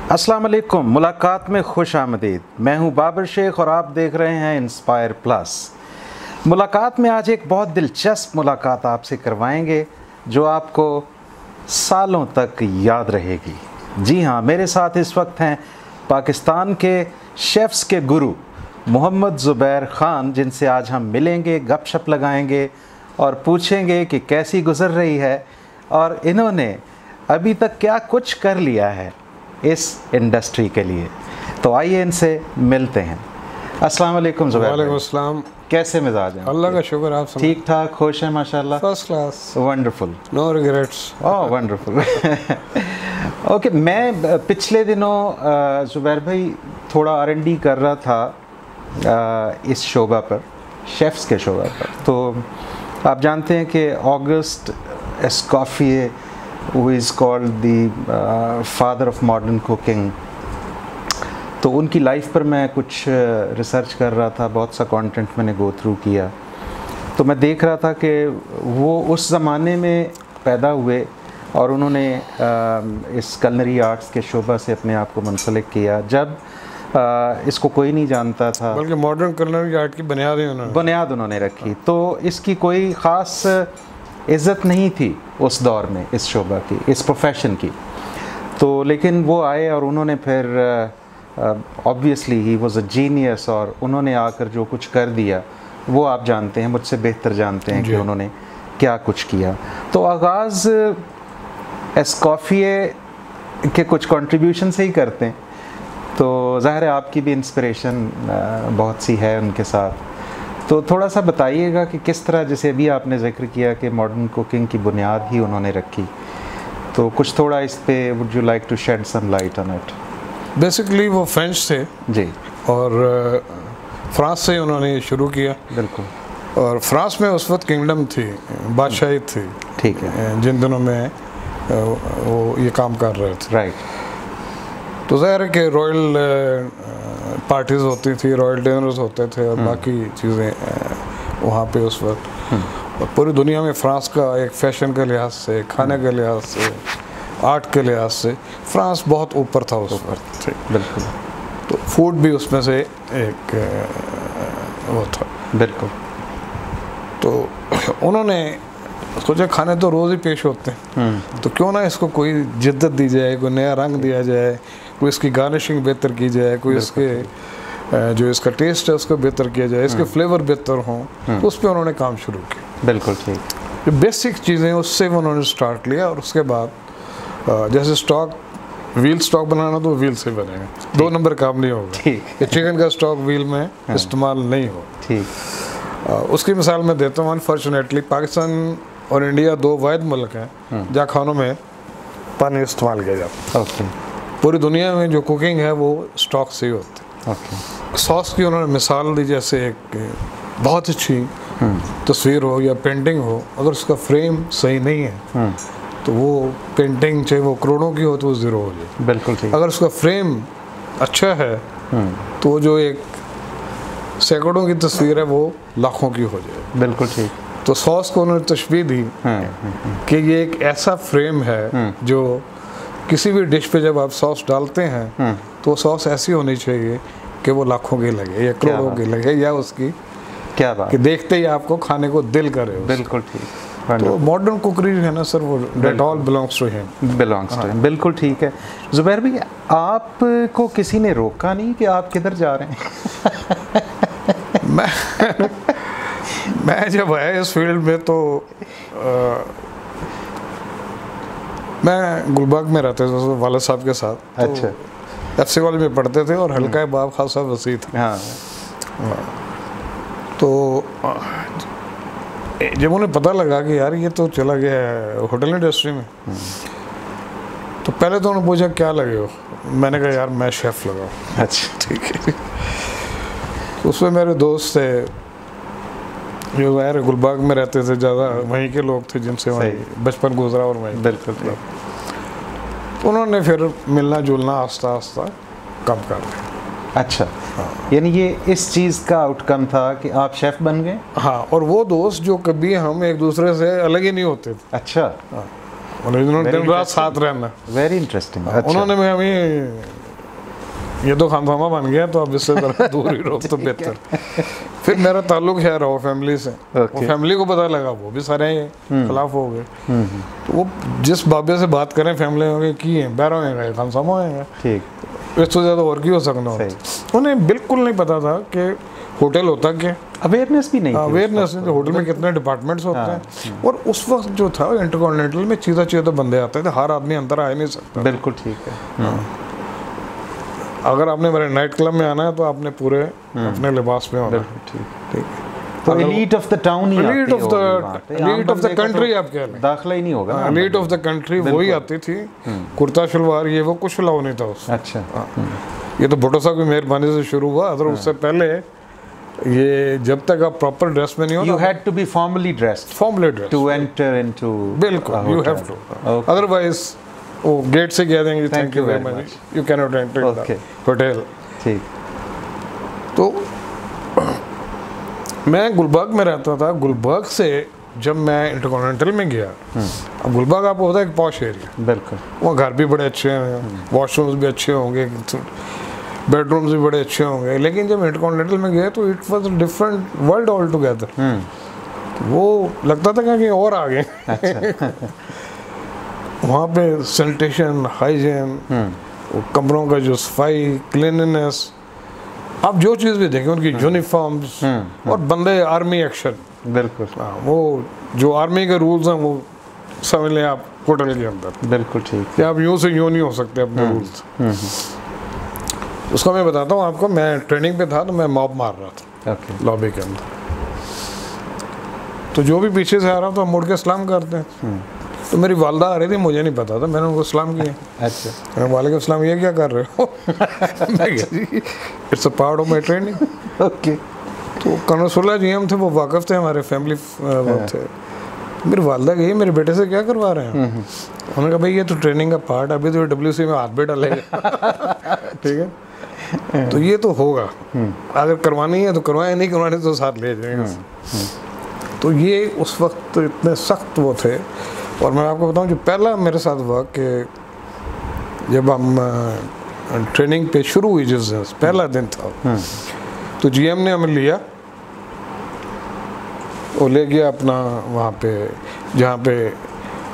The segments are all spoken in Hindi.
अस्सलाम वालेकुम, मुलाकात में खुश आमदीद। मैं हूं बाबर शेख और आप देख रहे हैं इंस्पायर प्लस। मुलाकात में आज एक बहुत दिलचस्प मुलाकात आपसे करवाएंगे जो आपको सालों तक याद रहेगी। जी हाँ, मेरे साथ इस वक्त हैं पाकिस्तान के शेफ़्स के गुरु मोहम्मद ज़ुबैर ख़ान, जिनसे आज हम मिलेंगे, गपशप लगाएंगे और पूछेंगे कि कैसी गुज़र रही है और इन्होंने अभी तक क्या कुछ कर लिया है इस इंडस्ट्री के लिए। तो आइए इनसे मिलते हैं। अस्सलाम वालेकुम ज़ुबैर। वालेकुम अस्सलाम। कैसे मिजाज हैं? अल्लाह का शुक्र, आप ठीक ठाक, खुश हैं माशाल्लाह? First class, wonderful, no regrets. Oh wonderful. Okay, मैं पिछले दिनों ज़ुबैर भाई थोड़ा R&D कर रहा था इस शोबा पर, शेफ़्स के शोबा पर। तो आप जानते हैं कि August एस्कॉफिए who is called the father of modern cooking, तो उनकी लाइफ पर मैं कुछ रिसर्च कर रहा था, बहुत सा कंटेंट मैंने गो थ्रू किया। तो मैं देख रहा था कि वो उस ज़माने में पैदा हुए और उन्होंने इस कलनरी आर्ट्स के शोबा से अपने आप को मुंसलिक किया जब इसको कोई नहीं जानता था, बल्कि मॉडर्न कलनरी आर्ट की बुनियाद उन्होंने रखी। तो इसकी कोई ख़ास इज़्ज़त नहीं थी उस दौर में इस शोबा की, इस प्रोफेशन की। तो लेकिन वो आए और उन्होंने फिर obviously he was a genius, और उन्होंने आकर जो कुछ कर दिया वो आप जानते हैं, मुझसे बेहतर जानते हैं कि उन्होंने क्या कुछ किया। तो आगाज़ एस्कॉफिए के कुछ कंट्रीब्यूशन से ही करते हैं, तो ज़ाहिर है आपकी भी इंस्पिरेशन बहुत सी है उनके साथ। तो थोड़ा सा बताइएगा कि किस तरह, जैसे अभी आपने जिक्र किया कि मॉडर्न कुकिंग की बुनियाद ही उन्होंने रखी, तो कुछ थोड़ा इस पे would you like to shed some light on it? Basically वो फ्रेंच थे जी, और फ्रांस से उन्होंने शुरू किया। बिल्कुल। और फ्रांस में उस वक्त किंगडम थी, बादशाही थी, ठीक है, जिन दिनों में वो ये काम कर रहे थे। राइट। तो ज़ाहिर है कि रॉयल पार्टीज़ होती थी, रॉयल डिनर्स होते थे और बाकी चीज़ें वहाँ पे उस वक्त। और पूरी दुनिया में फ्रांस का एक फ़ैशन के लिहाज से, खाने के लिहाज से, आर्ट के लिहाज से फ्रांस बहुत ऊपर था उस वक्त। बिल्कुल। तो फूड भी उसमें से एक वो था। बिल्कुल। तो उन्होंने सोचा खाने तो रोज़ ही पेश होते हैं, तो क्यों ना इसको कोई जिद्दत दी जाए, कोई नया रंग दिया जाए, कोई इसकी गार्निशिंग बेहतर की जाए, कोई इसके जो इसका टेस्ट है उसको बेहतर किया जाए, इसके फ्लेवर बेहतर हों। तो उस पर उन्होंने काम शुरू किया। बिल्कुल ठीक। जो बेसिक चीज़ें उससे उन्होंने स्टार्ट लिया, और उसके बाद जैसे स्टॉक, व्हील स्टॉक बनाना तो व्हील से बनेगा, 2 नंबर काम नहीं होगा। ठीक। चिकन का स्टॉक व्हील में इस्तेमाल नहीं हो। ठीक। उसकी मिसाल मैं देता हूँ। अनफॉर्चुनेटली पाकिस्तान और इंडिया 2 वाहिद मुल्क हैं जहाँ खानों में पानी इस्तेमाल किया जाता है। ओके। पूरी दुनिया में जो कुकिंग है वो स्टॉक से ही होती है। ओके। सॉस की उन्होंने मिसाल दी, जैसे एक बहुत अच्छी तस्वीर हो या पेंटिंग हो, अगर उसका फ्रेम सही नहीं है तो वो पेंटिंग चाहे वो करोड़ों की हो तो वो ज़ीरो हो जाए। बिल्कुल ठीक। अगर उसका फ्रेम अच्छा है तो जो एक सैकड़ों की तस्वीर है वो लाखों की हो जाए। बिल्कुल ठीक। तो सॉस को उन्होंने तशबीह दी कि ये एक ऐसा फ्रेम है जो किसी भी डिश पे जब आप सॉस डालते हैं तो सॉस ऐसी होनी चाहिए कि वो लाखों की लगे या करोड़ों की लगे, या उसकी क्या बात कि देखते ही आपको खाने को दिल करे। बिल्कुल ठीक। तो मॉडर्न कुकरी है ना सर, वो that all belongs to him. Belongs to him, बिल्कुल ठीक है। ज़ुबैर भाई, आपको किसी ने रोका नहीं कि आप किधर जा रहे हैं? मैं जब आया इस फील्ड में तो मैं गुलबाग में रहते थे वाले साहब के साथ। अच्छा। तो FC कॉलेज में पढ़ते थे और हल्का बाब खासा वसी था। हाँ। तो जब उन्हें पता लगा कि यार ये तो चला गया है होटल इंडस्ट्री में, तो पहले तो उन्होंने पूछा क्या लगे हो। मैंने कहा यार मैं शेफ़ लगा। अच्छा, ठीक है। उसमें मेरे दोस्त थे जो यार गुलबाग में रहते थे, ज़्यादा वहीं के लोग थे जिनसे वहीं बचपन गुजरा और वहीं। बिल्कुल। तो उन्होंने फिर मिलना जुलना आस्ता आस्ता कम कर दिया। अच्छा। यानी ये इस चीज़ का आउटकम था कि आप शेफ़ बन गए? हाँ, और वो दोस्त जो कभी हम एक दूसरे से अलग ही नहीं होते थे। अच्छा। उन्होंने दिन रात साथ रहना। Very interesting. उन्होंने हमें ये तो खानसामा बन गया, तो अब इससे ज़रा दूर ही रहो तो बेहतर। फिर मेरा ताल्लुक है रहो फैमिली से, वो फैमिली को पता लगा, वो भी सारे खिलाफ हो गए। तो वो जिस बाबे से बात करें फैमिली में की है बैरों गए खानसामा होएगा, ठीक, इससे ज़्यादा और की हो सकना। उन्हें बिल्कुल नहीं पता था कि होटल होता क्या, अवेयरनेस भी नहीं, अवेयरनेस नहीं, होटल में कितने डिपार्टमेंट्स होते हैं। और उस वक्त जो था इंटरकॉन्टिनेंटल में चीज़ा बंदे आते थे, हर आदमी अंदर आ नहीं सकता। बिल्कुल ठीक है। अगर आपने मेरे नाइट क्लब में आना है तो आपने पूरे अपने लिबास में होना है। ठीक, तो elite of the town he, elite of the country आप कह लें, दाखिला ही नहीं होगा। एलीट ऑफ द कंट्री वही आती थी, कुर्ता शलवार ये वो, कुछ अलाउ नहीं था उससे। अच्छा, ये तो भुट्टो साहब की मेहरबानी से शुरू हुआ, अगर उससे पहले ये जब तक आप प्रॉपर ड्रेस में नहीं हो, you had to be formally dressed to enter into, बिल्कुल you have to, otherwise वो गेट से कह देंगे thank you very much, you can not enter the hotel. ठीक, तो मैं गुलबर्ग में रहता था। गुलबर्ग से जब मैं इंटरकॉन्टिनेंटल में गया, अब गुलबर्ग आपको पता है एक पॉश एरिया, बिल्कुल, वहाँ घर भी बड़े अच्छे हैं, वॉशरूम्स भी अच्छे होंगे, बेडरूम्स भी बड़े अच्छे होंगे, लेकिन जब इंटरकॉन्टिनेंटल में गए तो it was a different world all together. वो लगता था कहीं और आ गए। अच्छा। वहाँ पे सैनिटेशन, हाइजीन, कमरों का जो सफाई, क्लीननेस, आप जो चीज़ भी देखें, उनकी यूनिफॉर्म्स, और बंदे आर्मी एक्शन, बिल्कुल, वो जो आर्मी के रूल्स हैं वो समझ लें आप होटल के अंदर। बिल्कुल ठीक, कि आप यूँ से यूँ नहीं हो सकते अपने रूल्स। उसका मैं बताता हूँ आपको, मैं ट्रेनिंग पे था तो मैं मॉब मार रहा था लॉबी के अंदर, तो जो भी पीछे से आ रहा था मुड़ के सलाम करते हैं। तो मेरी वालदा आ रही थी, मुझे नहीं पता था, मैंने उनको सलाम किया। अच्छा, वालेकुम सलाम, ये क्या कर रहे हो? It's a part of my training. Okay, तो कनसुल्ला जी हम थे, वो वाकफ़ थे, हमारे फैमिली थे। मेरी वालदा गई, मेरे बेटे से क्या करवा रहे हैं? उन्होंने कहा भाई ये तो ट्रेनिंग का पार्ट, अभी तो WC में हाथ भी डालेगा। ठीक है, तो ये तो होगा, अगर करवानी है तो करवाएं, नहीं करवानी तो साथ ले जाएंगे। तो ये उस वक्त इतने सख्त वो थे। और मैं आपको बताऊं, जो पहला मेरे साथ हुआ कि जब हम ट्रेनिंग पे शुरू हुई, जिस दिन पहला दिन था, तो GM ने हमें लिया और ले गया अपना वहाँ पे, जहाँ पे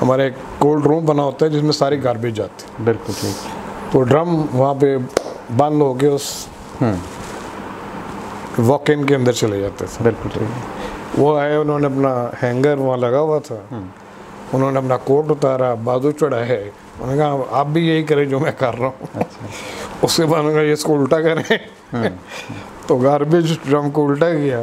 हमारा एक कोल्ड रूम बना होता है जिसमें सारी गार्बेज जाती है। बिल्कुल ठीक, तो ड्रम वहाँ पे बंद हो गए, उस वॉक इन के अंदर चले जाते थे। बिल्कुल ठीक, वो आए, उन्होंने अपना हैंगर वहाँ लगा हुआ था, उन्होंने अपना कोट उतारा, बाजू चढ़ाए है, उन्होंने कहा आप भी यही करें जो मैं कर रहा हूँ। अच्छा। उसके बाद उन्होंने कहा इसको उल्टा करें। तो गार्बेज ड्रम को उल्टा किया,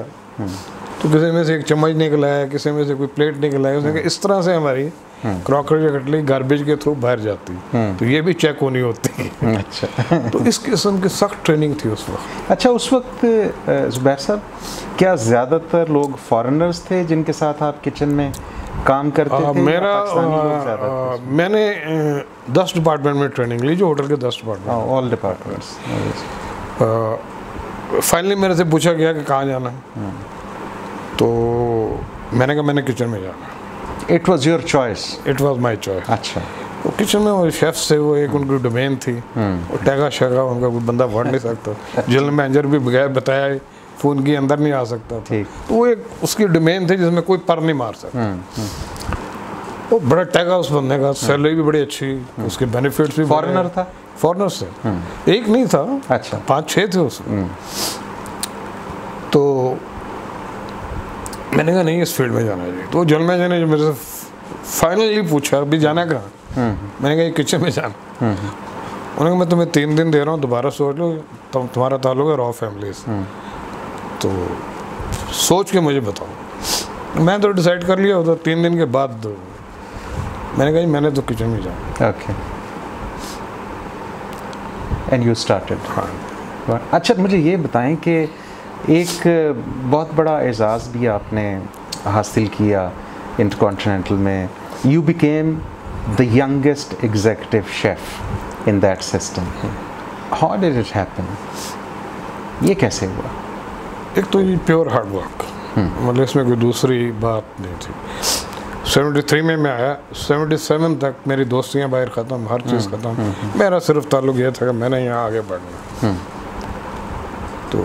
तो किसी में से एक चम्मच निकल आया, किसी में से कोई प्लेट निकल आया। उसने कहा इस तरह से हमारी क्रॉकरी या कटलरी गार्बेज के थ्रू बाहर जाती, तो ये भी चेक होनी होती। अच्छा। तो इस किस्म की सख्त ट्रेनिंग थी उस वक्त। अच्छा, उस वक्त ज़ुबैर साहब, क्या ज़्यादातर लोग फॉरेनर्स थे जिनके साथ आप किचन में काम करते थे? मैंने 10 डिपार्टमेंट में ट्रेनिंग ली, जो होटल के 10 डिपार्टमेंट, ऑल डिपार्टमेंट्स। फाइनली मेरे से पूछा गया कि कहाँ जाना है, तो मैंने कहा मैंने किचन में जाना। It was your choice? It was my choice. अच्छा, तो किचन में वो शेफ्स थे, वो एक उनकी डोमेन थी, और टैगा शगा उनका कोई बंदा बढ़ नहीं सकता। जनरल मैनेजर भी बगैर बताया फ़ोन के अंदर नहीं आ सकता था, तो वो एक उसकी डोमेन थी जिसमें कोई पर नहीं मार सकता। वो बड़ा टैगा उस बंदे का, सैलरी भी बड़ी अच्छी, उसके बेनिफिट्स भी। फॉरेनर था? फॉरेनर से एक नहीं था। अच्छा, 5-6 थे उसमें। तो मैंने कहा नहीं, इस फील्ड में जाना चाहिए। तो जनरल मैनेजर ने जो मेरे से फाइनली पूछा अभी जाना कहाँ, मैंने कहा ये किचन में जाना। उन्होंने कहा मैं तुम्हें 3 दिन दे रहा हूँ, दोबारा सोच लो, तुम्हारा ताल्लुक है रॉ फैमिली से, तो सोच के मुझे बताओ। मैं तो डिसाइड कर लिया, तो 3 दिन के बाद मैंने कहा मैंने तो किचन में जाना। Okay, and you started. हाँ। अच्छा, मुझे ये बताएं कि एक बहुत बड़ा एजाज़ भी आपने हासिल किया इंटरकॉन्टिनेंटल में। You became the youngest executive chef in that system. How did it happen? ये कैसे हुआ? एक तो ये प्योर हार्ड वर्क, मतलब इसमें कोई दूसरी बात नहीं थी। 73 में मैं आया, 77 तक मेरी दोस्तियां बाहर ख़त्म, हर चीज़ ख़त्म। मेरा सिर्फ ताल्लुक ये था कि मैंने यहाँ आगे बढ़ना। तो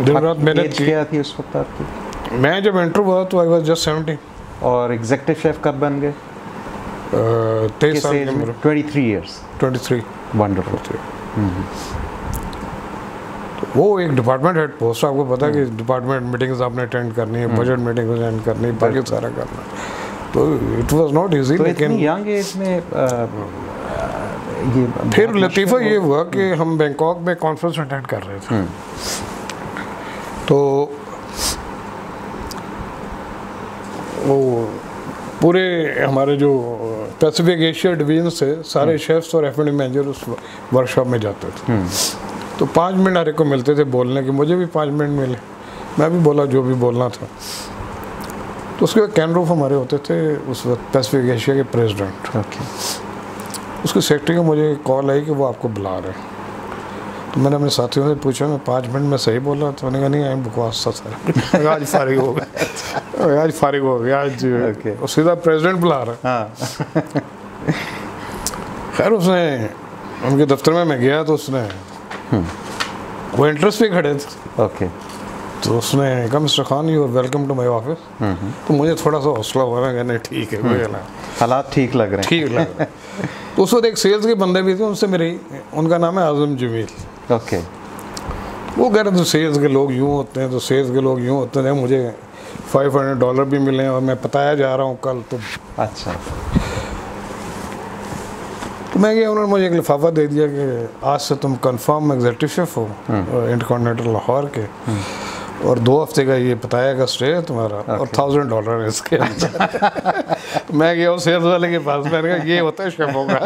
दिन रात मैंने क्या थी उस वक्त आपकी? मैं जब इंटर हुआ तो आई वाज जस्ट 17। और एग्जीक्यूटिव शेफ कब बन गए? 23 साल की उम्र। 23 इयर्स। 23। वंडरफुल। वो एक डिपार्टमेंट हेड पोस्ट, आपको पता है कि डिपार्टमेंट मीटिंग्स आपने अटेंड करनी है, बजट मीटिंग अटेंड करनी है, बाकी सारा करना है। तो इट वाज नॉट इजी। तो लेकिन यंग एज में ये फिर लतीफ़ा ये हुआ कि हम बैंकॉक में कॉन्फ्रेंस अटेंड कर रहे थे। तो वो पूरे हमारे जो पैसिफिक एशिया डिवीजन से सारे शेफ्स और F&B मैनेजर उस वर्कशॉप में जाते थे। तो 5 मिनट हर एक को मिलते थे बोलने के, मुझे भी 5 मिनट मिले, मैं भी बोला जो भी बोलना था। तो उसके बाद कैन रूफ हमारे होते थे उस वक्त पैसिफिक एशिया के प्रेसिडेंट। ओके। उसके सेक्रेटरी को मुझे कॉल आई कि वो आपको बुला रहे हैं। तो मैंने अपने साथियों से पूछा मैं 5 मिनट में सही बोला? तो उन्होंने कहा नहीं, आई बकवास था सारा। आज फारिग हो गया, आज फारिग हो गया, आज और सीधा प्रेसिडेंट बुला रहा है। खैर उसने, उनके दफ्तर में मैं गया तो उसने वो इंटरेस्ट पे खड़े थे। ओके। तो उसने कहा mister Khan you are welcome to my office. तो मुझे थोड़ा सा हौसला हुआ, मैं कहने ठीक है कोई ना, हालात ठीक लग रहे हैं। ठीक लग रहा है। तो उस वक्त एक सेल्स के बंदे भी थे, उनसे मेरी, उनका नाम है आजम जमील। ओके। वो कह रहे थे सेल्स के लोग यूँ होते हैं, तो सेल्स के लोग यूँ होते हैं। मुझे $500 भी मिले और मैं बताया जा रहा हूँ कल। तो अच्छा। तो मैं गया, उन्होंने मुझे एक लिफाफा दे दिया कि आज से तुम कंफर्म एग्जीक्यूटिव शेफ हो इंटरकॉन्टिनेंटल लाहौर के, और 2 हफ्ते का ये बताया का स्टे है तुम्हारा, और $1000 है इसके अंदर। मैं गया उस सेल्स वाले के पास, मैंने कहा ये होता है शेफों का।